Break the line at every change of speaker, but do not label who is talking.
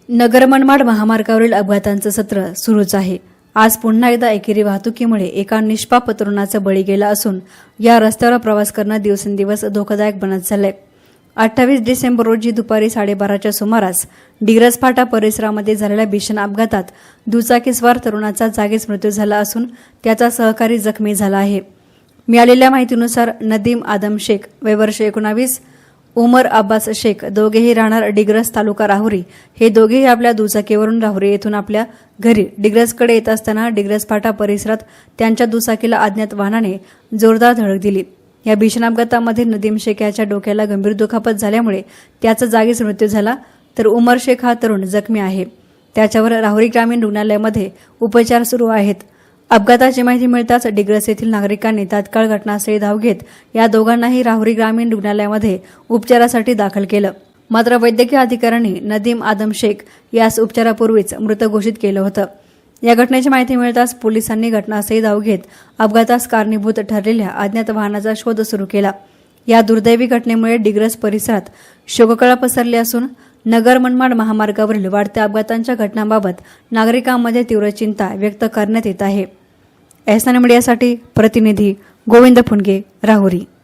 नगर मनमाड महामार्गावरील अपघातांचं सत्र सुरूच आहे। आज पुन्हा एकदा एकेरी वाहतुकीमुळे एका निष्पाप तरुणाचा बळी गेला असून या रस्त्यावर प्रवास करणं दिवसेंदिवस धोकादायक बनत चाललंय। 28 डिसेंबर रोजी दुपारी 12:30च्या सुमारास डिग्रस फाटा परिसरामध्ये झालेल्या भीषण अपघातात दुचाकीस्वार तरुणाचा जागीच मृत्यू झाला असून त्याचा सहकारी जखमी झाला आहे। मिळालेल्या माहितीनुसार नदीम आदम शेख वय वर्ष 19, उमर अब्बास शेख दोघेही राहणार डिग्रस तालुका राहुरी हे दोघेही आपल्या दुचाकीवरून राहुरी येथून आपल्या घरी डिग्रसकडे येत असताना डिग्रस फाटा परिसरात त्यांच्या दुचाकीला अज्ञात वाहनाने जोरदार धडक दिली। या भीषण अपघातामध्ये नदीम शेख याच्या डोक्याला गंभीर दुखापत झाल्यामुळे त्याचा जागीच मृत्यू झाला, तर उमर शेख हा तरुण जखमी आहे। त्याच्यावर राहुरी ग्रामीण रुग्णालयामध्ये उपचार सुरू आहेत। अपघाताची माहिती मिळताच डिग्रस येथील नागरिकांनी तात्काळ घटनास्थळी धाव घेत या दोघांनाही राहुरी ग्रामीण रुग्णालयामध्ये उपचारासाठी दाखल केलं। मात्र वैद्यकीय अधिकाऱ्यांनी नदीम आदम शेख यास उपचारापूर्वीच मृत घोषित केलं होतं। या घटनेची माहिती मिळताच पोलिसांनी घटनास्थळी धाव घेत अपघातास कारणीभूत ठरलेल्या अज्ञात वाहनाचा शोध सुरू केला। या दुर्दैवी घटनेमुळे डिग्रस परिसरात शोककळा पसरली असून नगर मनमाड महामार्गावरील वाढत्या अपघातांच्या घटनांबाबत नागरिकांमध्ये तीव्र चिंता व्यक्त करण्यात येत आहे। एसएन मीडियासाठी प्रतिनिधी गोविंद फुंडगे, राहुरी।